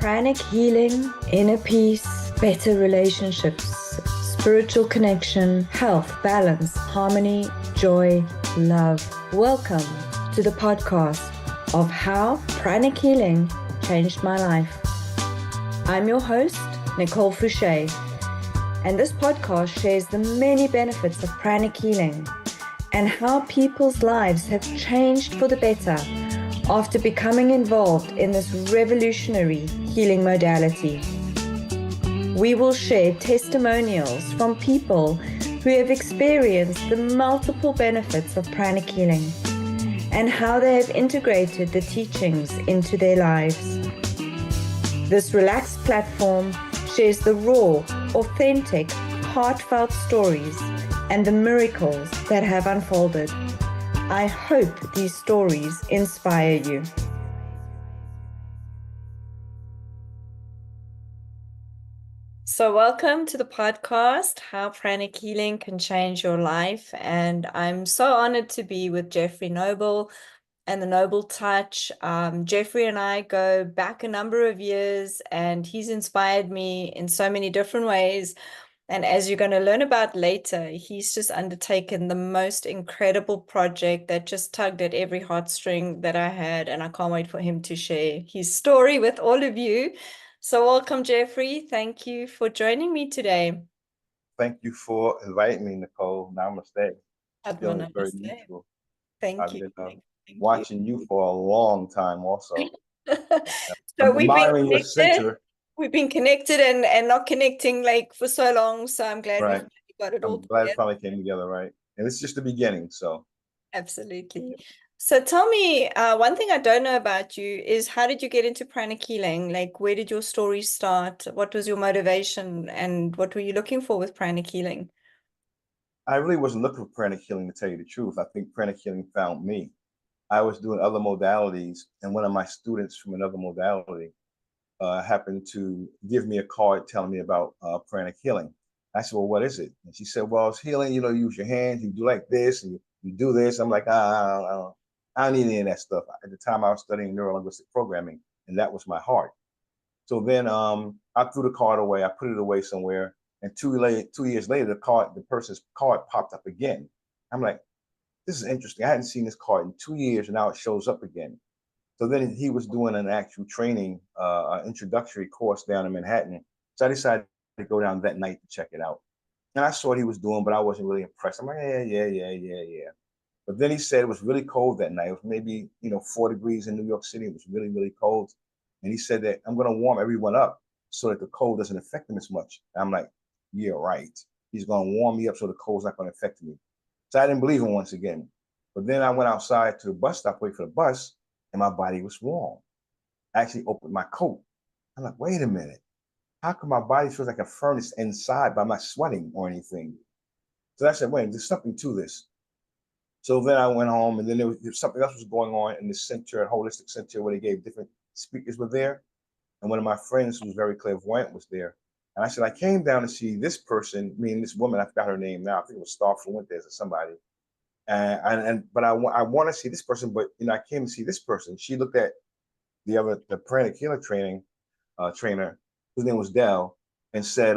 Pranic healing, inner peace, better relationships, spiritual connection, health, balance, harmony, joy, love. Welcome to the podcast of how Pranic Healing changed my life. I'm your host, nicolefouche, and this podcast shares the many benefits of Pranic Healing and how people's lives have changed for the better after becoming involved in this revolutionary healing modality. We will share testimonials from people who have experienced the multiple benefits of pranic healing and how they have integrated the teachings into their lives. This relaxed platform shares the raw, authentic, heartfelt stories and the miracles that have unfolded. I hope these stories inspire you. So welcome to the podcast, How Pranic Healing Can Change Your Life. And I'm so honored to be with Jeffrey Noble and the Noble Touch. Jeffrey and I go back a number of years, and he's inspired me in so many different ways. And as you're going to learn about later, he's just undertaken the most incredible project that just tugged at every heartstring that I had. And I can't wait for him to share his story with all of you. So welcome, Jeffrey. Thank you for joining me today. Thank you for inviting me, Nicole. Namaste. Feeling very Namaste. mutual. Thank I've you. been watching you for a long time also. So I'm admiring your center. We've been connected and not connecting like for so long. So I'm glad Right. we got it all I'm glad together. it finally came together, right? And it's just the beginning, so. Absolutely. So tell me, one thing I don't know about you is how did you get into pranic healing? Like, where did your story start? What was your motivation and what were you looking for with pranic healing? I really wasn't looking for pranic healing, to tell you the truth. I think pranic healing found me. I was doing other modalities, and one of my students from another modality happened to give me a card telling me about pranic healing. I said, well, what is it? And she said, well, it's healing, you use your hands, you do like this, and you do this. I'm like, I don't need any of that stuff. At the time, I was studying neuro-linguistic programming, and that was my heart. So then I threw the card away. I put it away somewhere. And 2 years later, the person's card popped up again. I'm like, this is interesting. I hadn't seen this card in 2 years, and now it shows up again. So then he was doing an actual training, introductory course down in Manhattan. So I decided to go down that night to check it out. And I saw what he was doing, but I wasn't really impressed. I'm like, yeah. But then he said it was really cold that night. It was maybe, 4 degrees in New York City. It was really, really cold. And he said that I'm going to warm everyone up so that the cold doesn't affect them as much. And I'm like, yeah, right. He's going to warm me up so the cold's not going to affect me. So I didn't believe him once again. But then I went outside to the bus stop, wait for the bus, and my body was warm. I actually opened my coat. I'm like, wait a minute. How come my body feels like a furnace inside, but I'm not sweating or anything? So I said, wait, there's something to this. So then I went home, and then there was something else was going on in the center, holistic center, where they gave different speakers were there. And one of my friends who was very clairvoyant was there. And I said, I came down to see this person, this woman, I forgot her name now. I think it was Star Fuentes or somebody. But I want to see this person, but I came to see this person. She looked at the pranic healer trainer, whose name was Dell, and said,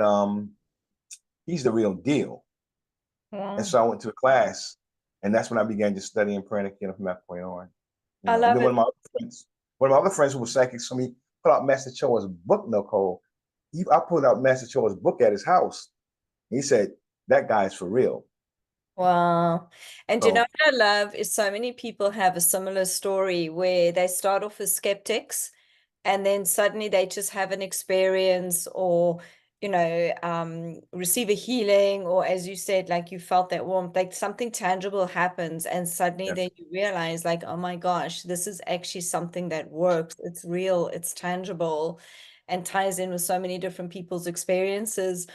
he's the real deal. Wow. And so I went to a class, and that's when I began just studying pranic healing from that point on. I love and then it. One of my other friends who was psychic, so he put out Master Choa's book, Nicole. I pulled out Master Choa's book at his house. He said, that guy's for real. Wow. And you know what I love is so many people have a similar story where they start off as skeptics and then suddenly they just have an experience or, receive a healing, or as you said, like you felt that warmth, like something tangible happens and suddenly then you realize like, oh my gosh, this is actually something that works. It's real, it's tangible, and ties in with so many different people's experiences.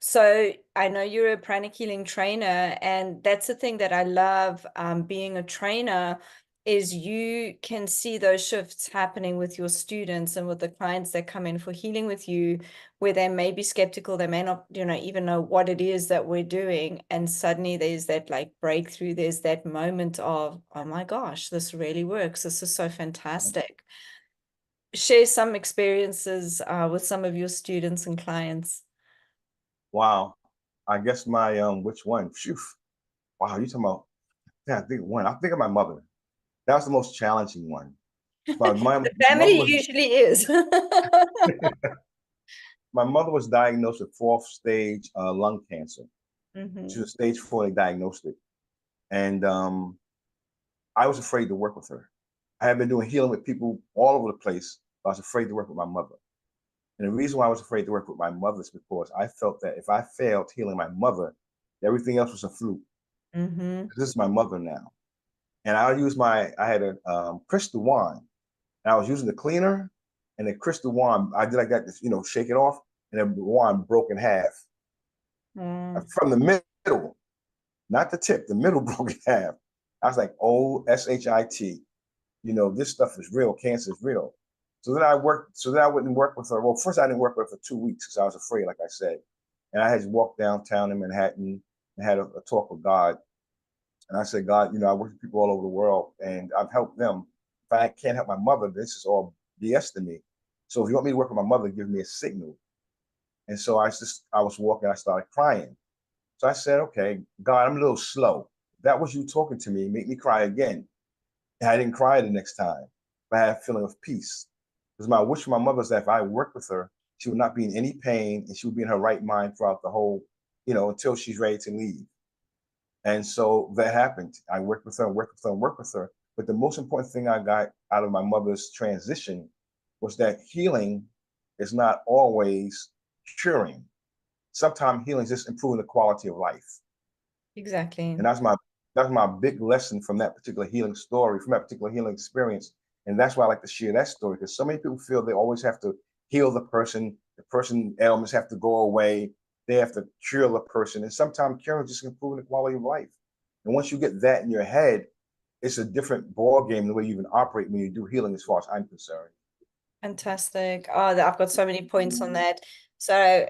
So I know you're a pranic healing trainer, and that's the thing that I love being a trainer is you can see those shifts happening with your students and with the clients that come in for healing with you, where they may be skeptical, they may not, even know what it is that we're doing. And suddenly there's that like breakthrough, there's that moment of, oh my gosh, this really works. This is so fantastic. share some experiences with some of your students and clients. Wow. I guess my which one? Phew. Wow, you talking about, yeah, I think one. I think of my mother. That was the most challenging one. My The mother family was usually is. my mother was diagnosed with fourth stage lung cancer. She Hmm. was stage 4, they diagnosed it. And I was afraid to work with her. I had been doing healing with people all over the place, but I was afraid to work with my mother. And the reason why I was afraid to work with my mother is because I felt that if I failed healing my mother, everything else was a fluke. Hmm. This is my mother now. And I had a crystal wand, and I was using the cleaner and the crystal wand. I did like that, shake it off, and the wand broke in half Mm. from the middle, not the tip, the middle broke in half. I was like, oh, shit. This stuff is real. Cancer is real. So then I wouldn't work with her. Well, first I didn't work with her for 2 weeks because I was afraid, like I said. And I had to walk downtown in Manhattan and had a talk with God. And I said, God, I work with people all over the world and I've helped them. If I can't help my mother, this is all BS to me. So if you want me to work with my mother, give me a signal. And so I was walking, I started crying. So I said, okay, God, I'm a little slow. If that was you talking to me, make me cry again. And I didn't cry the next time, but I had a feeling of peace. Because my wish for my mother is that if I worked with her, she would not be in any pain and she would be in her right mind throughout the whole, until she's ready to leave. And so that happened. I worked with her, worked with her, worked with her. But the most important thing I got out of my mother's transition was that healing is not always curing. Sometimes healing is just improving the quality of life. Exactly. And that's my big lesson from that particular healing story, from that particular healing experience. And that's why I like to share that story, because so many people feel they always have to heal the person ailments have to go away, they have to cure the person. And sometimes curing is just improving the quality of life. And once you get that in your head, it's a different ball game the way you even operate when you do healing, as far as I'm concerned. Fantastic. Oh, I've got so many points on that. So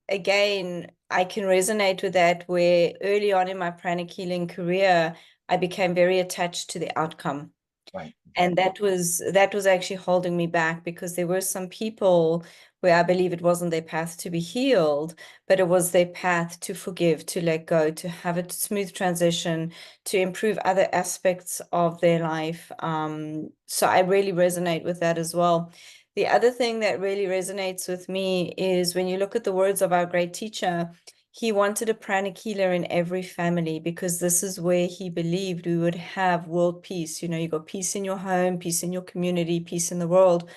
again, I can resonate with that where early on in my pranic healing career, I became very attached to the outcome. Right. And Exactly. that was actually holding me back because there were some people where I believe it wasn't their path to be healed, but it was their path to forgive, to let go, to have a smooth transition, to improve other aspects of their life. So I really resonate with that as well. The other thing that really resonates with me is when you look at the words of our great teacher, he wanted a pranic healer in every family because this is where he believed we would have world peace. You got peace in your home, peace in your community, peace in the world.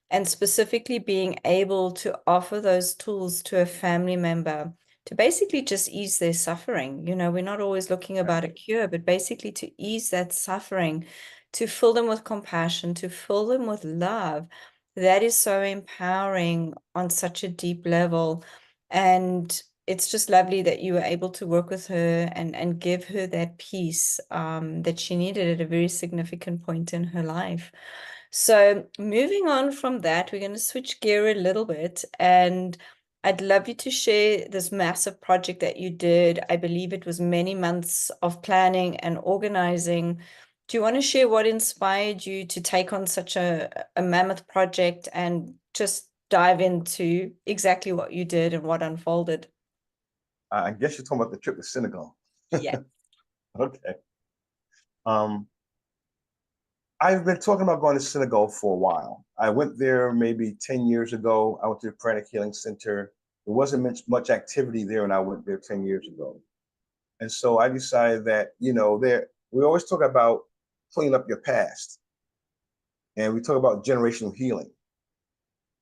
And specifically being able to offer those tools to a family member to basically just ease their suffering. We're not always looking Right. about a cure, but basically to ease that suffering, to fill them with compassion, to fill them with love. That is so empowering on such a deep level. And it's just lovely that you were able to work with her and give her that peace that she needed at a very significant point in her life. So moving on from that, we're going to switch gear a little bit, and I'd love you to share this massive project that you did. I believe it was many months of planning and organizing. Do you want to share what inspired you to take on such a mammoth project and just dive into exactly what you did and what unfolded? I guess you're talking about the trip to Senegal. Yeah. Okay. Um, I've been talking about going to Senegal for a while. I went there maybe 10 years ago. I went to the Pranic Healing Center. There wasn't much activity there when I went there 10 years ago. And so I decided that, we always talk about cleaning up your past and we talk about generational healing.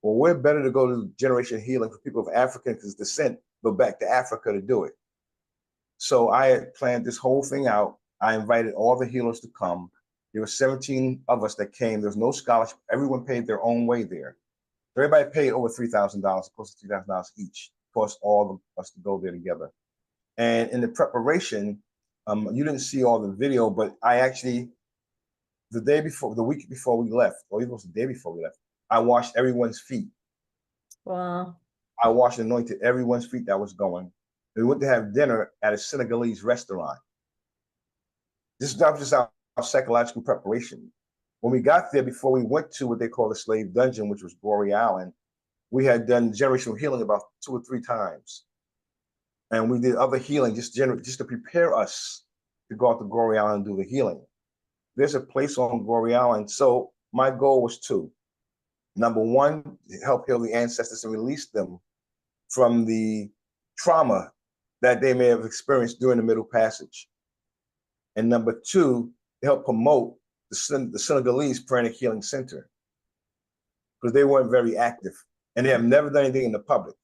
Well, we're better to go to generational healing for people of African descent, go back to Africa to do it. So I had planned this whole thing out. I invited all the healers to come. There were 17 of us that came. There was no scholarship. Everyone paid their own way there. Everybody paid over $3,000, close to $3,000 each, cost all of us to go there together. And in the preparation, you didn't see all the video, but I actually, the week before we left, or even it was the day before we left, I washed everyone's feet. Wow. I washed and anointed everyone's feet that was going. We went to have dinner at a Senegalese restaurant. This is not just our psychological preparation. when we got there, before we went to what they call the slave dungeon, which was Gory Island, we had done generational healing about 2 or 3 times. And we did other healing just to prepare us to go out to Gory Island and do the healing. There's a place on Gory Island. So my goal was 2. Number 1, help heal the ancestors and release them from the trauma that they may have experienced during the Middle Passage. And number 2, help promote the Senegalese Pranic Healing Center, because they weren't very active and they have never done anything in the public.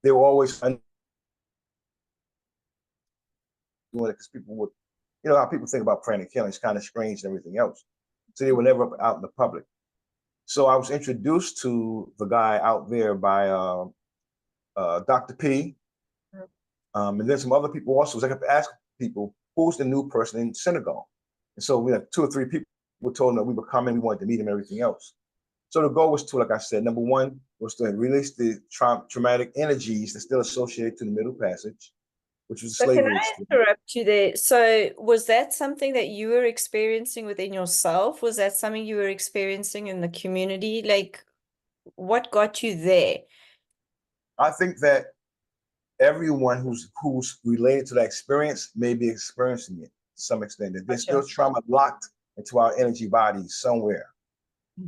They were always doing it because people would, you know how people think about pranic healing, it's kind of strange and everything else. So they were never out in the public. So I was introduced to the guy out there by Dr. P. And then some other people also. So I kept asking people, who's the new person in Senegal? And so we had 2 or 3 people who told them that we were coming, we wanted to meet him and everything else. So the goal was to, like I said, number 1 was to release the traumatic energies that's still associated to the Middle Passage, which was So can slavery I experience. interrupt you there? So was that something that you were experiencing within yourself? Was that something you were experiencing in the community? Like, what got you there? I think that everyone who's related to that experience may be experiencing it to some extent. That there's still trauma locked into our energy bodies somewhere.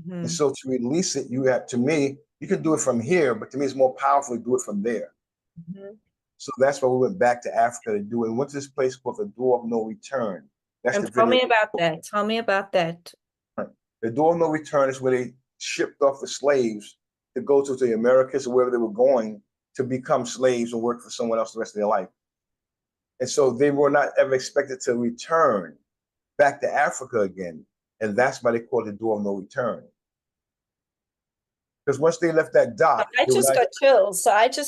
And so to release it, you have, to me, you can do it from here, but to me, it's more powerful to do it from there. So that's why we went back to Africa to do it. We went to this place called the Door of No Return. That's And the tell video. me about that. Tell me about that. The Door of No Return is where they shipped off the slaves to go to the Americas or wherever they were going to become slaves and work for someone else the rest of their life. And so they were not ever expected to return back to Africa again. And that's why they call it the Door of No Return. Because once they left that dock, I just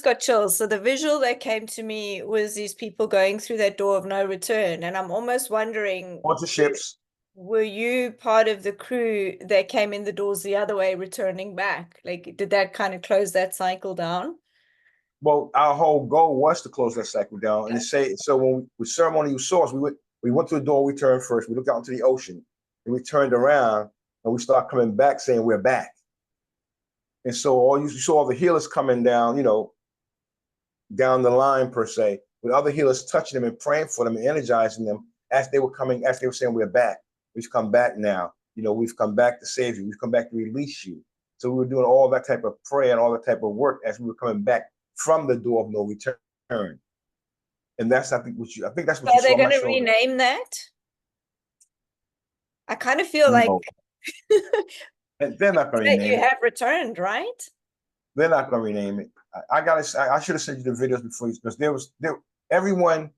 got chills. So the visual that came to me was these people going through that door of no return. And I'm almost wondering, onto ships. Were you part of the crew that came in the doors the other way, returning back? Like, did that kind of close that cycle down? Well, our whole goal was to close that cycle down. And to say, so when with ceremonial source, we went to the door, we turned first, we looked out into the ocean, and we turned around and we started coming back saying we're back. And so you saw all the healers coming down, you know, down the line per se, with other healers touching them and praying for them and energizing them as they were coming, as they were saying, we're back. We've come back now. You know, we've come back to save you. We've come back to release you. So we were doing all that type of prayer and all that type of work as we were coming back from the door of no return. And that's, I think that's what you saw. Are they going to rename that? I kind of feel like and they're not going to rename it. You have returned, right? They're not going to rename it. I should have sent you the videos before, because everyone,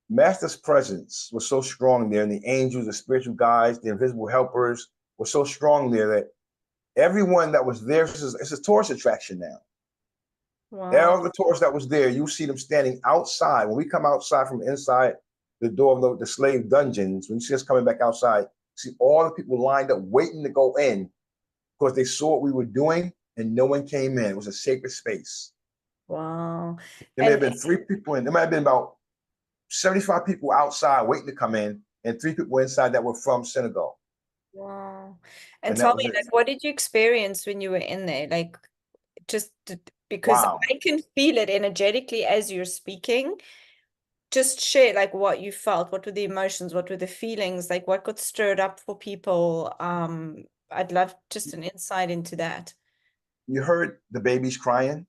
Master's presence was so strong there, and the angels, the spiritual guides, the invisible helpers were so strong there that everyone that was there, it's a tourist attraction now. Wow. All the tourists that was there, you see them standing outside. When we come outside from inside the door of the slave dungeons, when you see us coming back outside, see all the people lined up waiting to go in because they saw what we were doing and no one came in. It was a sacred space. Wow. There may have been 3 people in. There might have been about 75 people outside waiting to come in, and 3 people inside that were from Senegal. Wow. And tell me, like, what did you experience when you were in there? Like, just because I can feel it energetically as you're speaking. Just share, like, what you felt. What were the emotions? What were the feelings? Like, what got stirred up for people? I'd love just an insight into that. You heard the babies crying.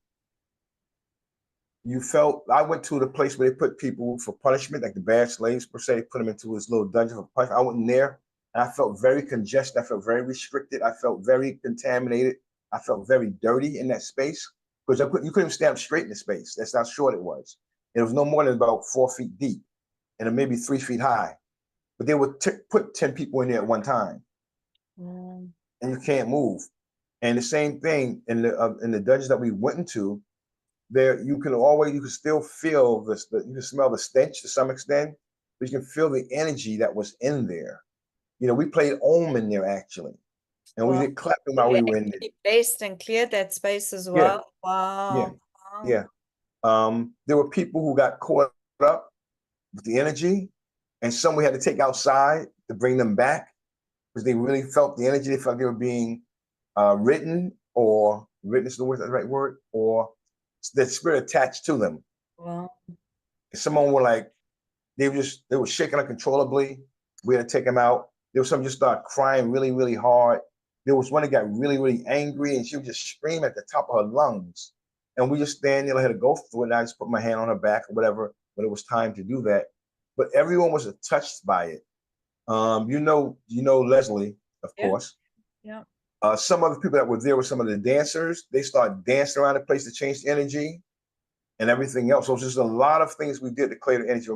You felt, I went to the place where they put people for punishment, like the bad slaves per se, put them into this little dungeon for punishment. I went in there and I felt very congested. I felt very restricted. I felt very contaminated. I felt very dirty in that space because you couldn't stand up straight in the space. That's how short it was. It was no more than about 4 feet deep and maybe 3 feet high. But they would put 10 people in there at one time. And you can't move. And the same thing in the dungeons that we went into, there you can still feel this, you can smell the stench to some extent, but you can feel the energy that was in there. You know, we played Om in there actually. And we did clapping while we were in there. Placed and cleared that space as well. Yeah. Wow. Yeah. There were people who got caught up with the energy, and some we had to take outside to bring them back. because they really felt the energy. They felt they were being written, or written is the word, the right word, or that spirit attached to them. Wow. Someone were like, they were shaking uncontrollably. We had to take them out. There was some just started crying really, really hard. There was one that got really, really angry, and she would just scream at the top of her lungs. And we just stand there, let her go through it. And I just put my hand on her back or whatever when it was time to do that. But everyone was touched by it. You know Leslie, of course. Yeah. Some other people that were there were some of the dancers. They started dancing around the place to change the energy and everything else. So it's just a lot of things we did to clear the energy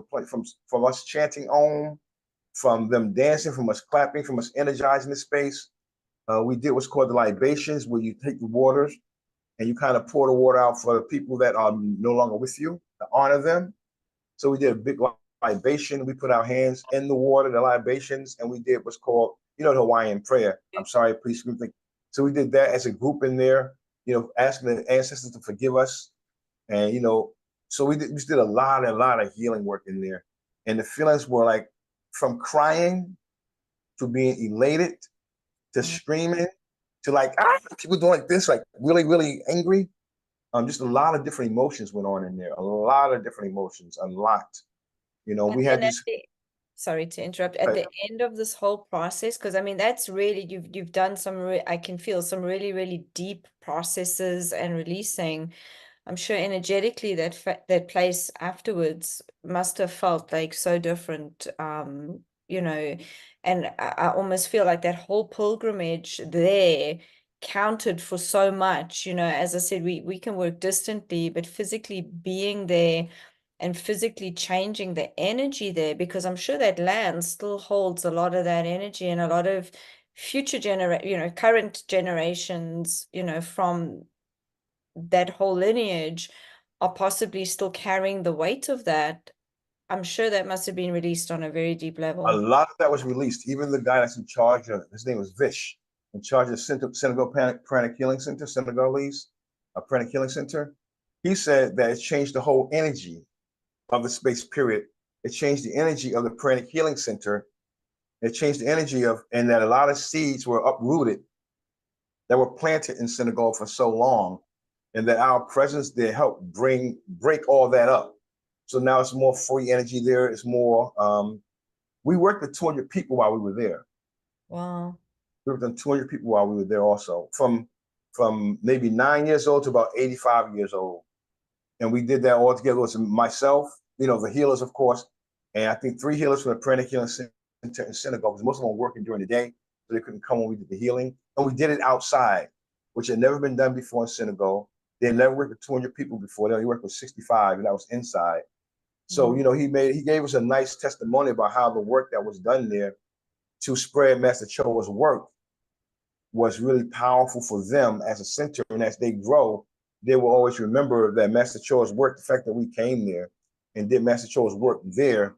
from us chanting Om, from them dancing, from us clapping, from us energizing the space. We did what's called the libations, where you take the waters and you kind of pour the water out for the people that are no longer with you to honor them. So we did a big libation. We put our hands in the water, the libations, and we did what's called, the Hawaiian prayer. I'm sorry, please. So we did that as a group in there, asking the ancestors to forgive us. And, so we just did a lot of healing work in there. And the feelings were like from crying to being elated to screaming to like, people doing like this, like really, really angry. Just a lot of different emotions went on in there. A lot of different emotions unlocked. We had these. Sorry to interrupt. At the end of this whole process, because I mean that's really you've done some. I can feel some really, really deep processes and releasing. I'm sure energetically that place afterwards must have felt like so different, and I almost feel like that whole pilgrimage there counted for so much. As I said, we can work distantly, but physically being there and physically changing the energy there, because I'm sure that land still holds a lot of that energy, and a lot of future current generations, from that whole lineage are possibly still carrying the weight of that. I'm sure that must have been released on a very deep level. A lot of that was released. Even the guy that's in charge of, his name was Vish, in charge of Senegal Pranic Healing Center, Senegalese Pranic Healing Center. He said that it changed the whole energy of the space period. It changed the energy of the Pranic Healing Center. It changed the energy and that a lot of seeds were uprooted that were planted in Senegal for so long, and that our presence there helped break all that up. So now it's more free energy there. It's more, we worked with 200 people while we were there. Wow. We worked with 200 people while we were there also, from maybe 9 years old to about 85 years old. And we did that all together. It was myself, the healers, of course, and I think 3 healers from the Pranic Healing Center in Senegal, because most of them were working during the day, so they couldn't come when we did the healing. And we did it outside, which had never been done before in Senegal. They had never worked with 200 people before. They only worked with 65, and that was inside. So, he gave us a nice testimony about how the work that was done there to spread Master Choa's work was really powerful for them as a center. And as they grow, they will always remember that Master Choa's work, the fact that we came there and did Master Choa's work there,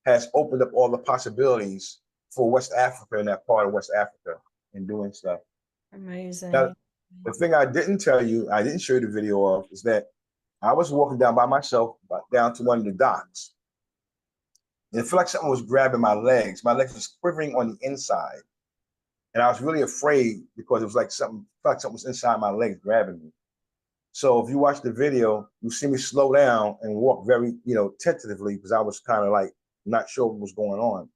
has opened up all the possibilities for West Africa and that part of West Africa in doing stuff. Amazing. Now, the thing I didn't tell you, I didn't show you the video of, is that I was walking down by myself, down to one of the docks. And it felt like something was grabbing my legs. My legs was quivering on the inside. And I was really afraid because it was like something was inside my legs grabbing me. So if you watch the video, you see me slow down and walk very, tentatively, because I was kind of like not sure what was going on.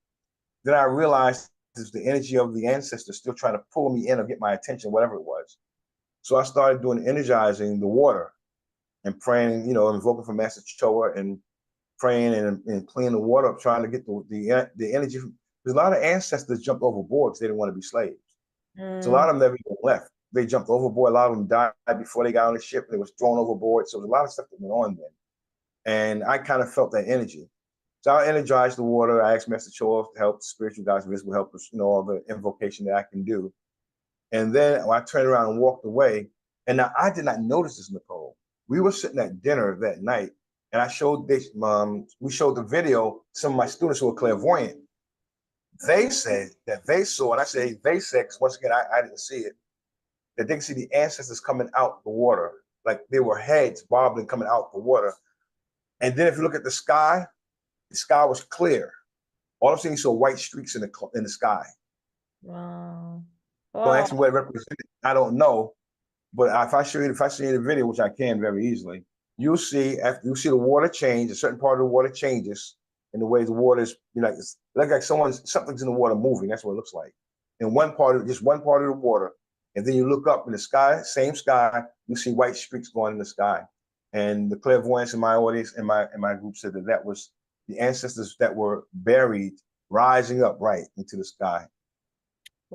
Then I realized it's the energy of the ancestors still trying to pull me in or get my attention, whatever it was. So I started doing energizing the water and praying, invoking for Master Choa and praying and cleaning the water up, trying to get the energy. Because a lot of ancestors jumped overboard because they didn't want to be slaves. So a lot of them never even left. They jumped overboard. A lot of them died before they got on the ship. They was thrown overboard. So there's a lot of stuff that went on then. And I kind of felt that energy. So I energized the water. I asked Master Choa to help, spiritual guides, visible helpers, all the invocation that I can do. And then when I turned around and walked away, and now I did not notice this, Nicole. We were sitting at dinner that night, and I showed we showed the video to some of my students who were clairvoyant. They said that they saw, and I say they said, because once again, I didn't see it, that they could see the ancestors coming out the water, like they were heads bobbling coming out the water. And then if you look at the sky was clear. All of a sudden you saw white streaks in the sky. Wow. Don't Wow. ask me what it represented. I don't know. But if I show you the video, which I can very easily, you'll see the water change. A certain part of the water changes, and the way the water is, it's like something's in the water moving. That's what it looks like. And just one part of the water, and then you look up in the sky, same sky, you see white streaks going in the sky. And the clairvoyants in my audience in my group said that that was the ancestors that were buried rising up right into the sky.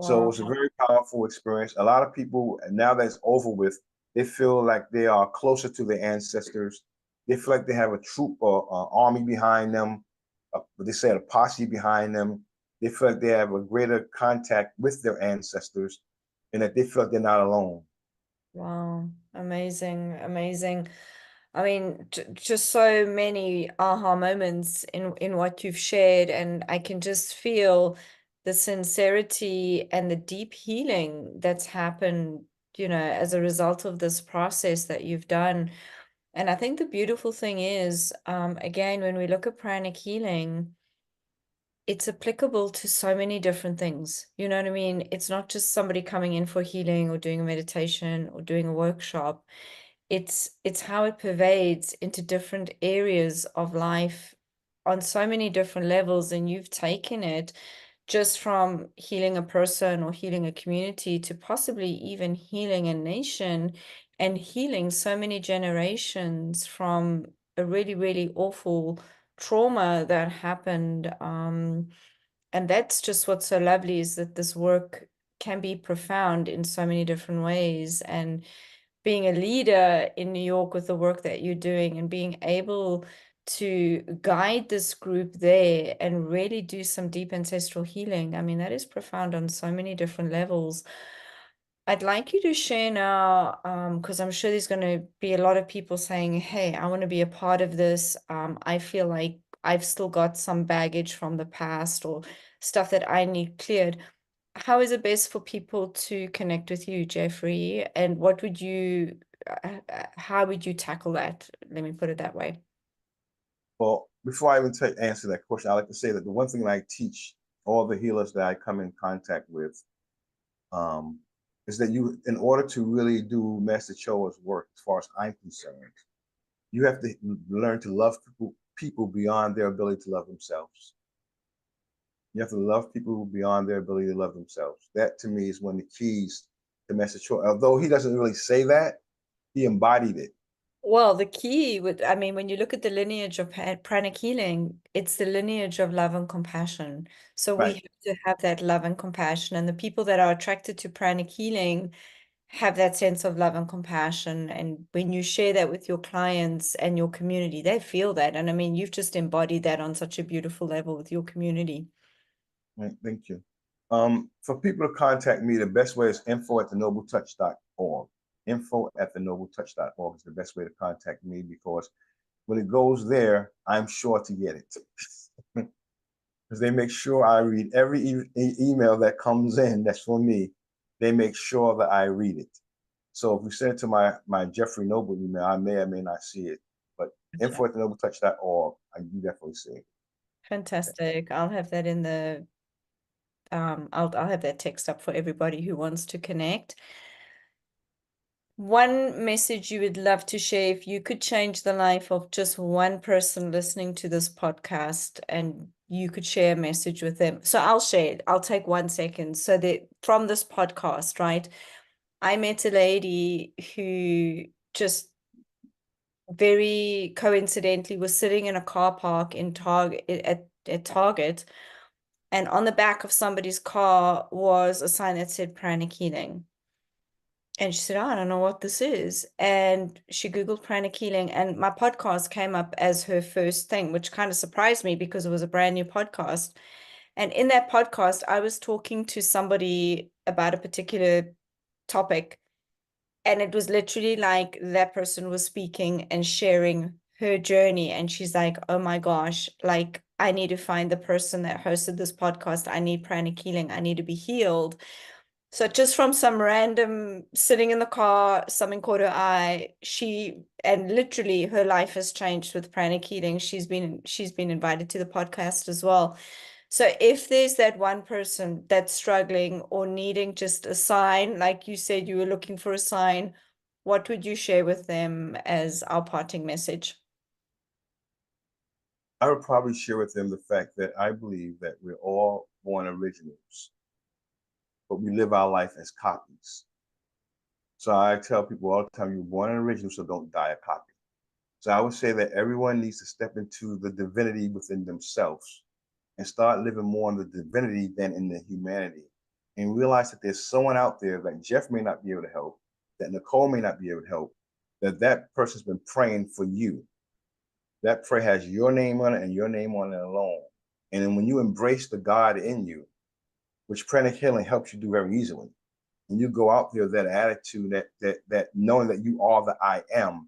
So it Wow. was a very powerful experience. A lot of people, now that it's over with, they feel like they are closer to their ancestors. They feel like they have a troop or army behind them. They said a posse behind them. They feel like they have a greater contact with their ancestors, and that they feel like they're not alone. Wow. Amazing. Amazing. I mean, just so many aha moments in what you've shared, and I can just feel the sincerity and the deep healing that's happened, as a result of this process that you've done. And I think the beautiful thing is, again, when we look at pranic healing, it's applicable to so many different things. You know what I mean? It's not just somebody coming in for healing or doing a meditation or doing a workshop. It's how it pervades into different areas of life on so many different levels, and you've taken it just from healing a person or healing a community to possibly even healing a nation and healing so many generations from a really, really awful trauma that happened. And that's just what's so lovely, is that this work can be profound in so many different ways. And being a leader in New York with the work that you're doing and being able to guide this group there and really do some deep ancestral healing, I mean, that is profound on so many different levels. I'd like you to share now, because I'm sure there's going to be a lot of people saying, hey, I want to be a part of this. I feel like I've still got some baggage from the past or stuff that I need cleared. How is it best for people to connect with you, Jeffrey? And how would you tackle that? Let me put it that way. Well, before I even answer that question, I like to say that the one thing that I teach all the healers that I come in contact with um, is that in order to really do Master Choa's work, as far as I'm concerned, you have to learn to love people beyond their ability to love themselves. You have to love people beyond their ability to love themselves. That to me is one of the keys to Master Choa. Although he doesn't really say that, he embodied it. Well, the key I mean, when you look at the lineage of pranic healing, it's the lineage of love and compassion. So we Right. have to have that love and compassion. And the people that are attracted to pranic healing have that sense of love and compassion. And when you share that with your clients and your community, they feel that. And I mean, you've just embodied that on such a beautiful level with your community. Right. Thank you. For people to contact me, the best way is info@thenoblетouch.org. Info@thenobletouch.org is the best way to contact me, because when it goes there, I'm sure to get it. Because they make sure I read every email that comes in that's for me. They make sure that I read it. So if you send it to my Jeffrey Noble email, I may or may not see it. But Gotcha. info@thenoblетouch.org, I do definitely see it. Fantastic. I'll have that in the I'll have that text up for everybody who wants to connect. One message you would love to share, if you could change the life of just one person listening to this podcast and you could share a message with them. So I'll share it. I'll take 1 second. So that from this podcast, right? I met a lady who just very coincidentally was sitting in a car park in Target at Target, and on the back of somebody's car was a sign that said Pranic Healing. And she said, oh, I don't know what this is. And she Googled Pranic Healing, and my podcast came up as her first thing, which kind of surprised me because it was a brand new podcast. And in that podcast, I was talking to somebody about a particular topic. And it was literally like that person was speaking and sharing her journey. And she's like, oh my gosh, like I need to find the person that hosted this podcast. I need pranic healing. I need to be healed. So just from some random sitting in the car, something caught her eye. And literally her life has changed with pranic healing. She's been invited to the podcast as well. So if there's that one person that's struggling or needing just a sign, like you said, you were looking for a sign, what would you share with them as our parting message? I would probably share with them the fact that I believe that we're all born originals, but we live our life as copies. So I tell people all the time, you're born an original, so don't die a copy. So I would say that everyone needs to step into the divinity within themselves and start living more in the divinity than in the humanity, and realize that there's someone out there that Jeff may not be able to help, that Nicole may not be able to help, that person's been praying for you. That prayer has your name on it and your name on it alone. And then when you embrace the God in you, which Pranic Healing helps you do very easily, and you go out there with that attitude, that knowing that you are the I am,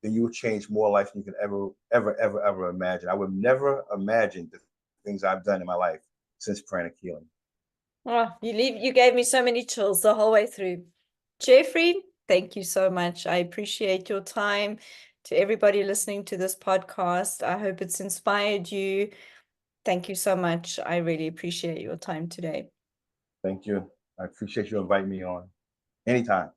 then you will change more life than you can ever imagine. I would never imagine the things I've done in my life since Pranic Healing. Oh, you gave me so many chills the whole way through. Jeffrey, thank you so much. I appreciate your time. To everybody listening to this podcast, I hope it's inspired you. Thank you so much. I really appreciate your time today. Thank you. I appreciate you inviting me on anytime.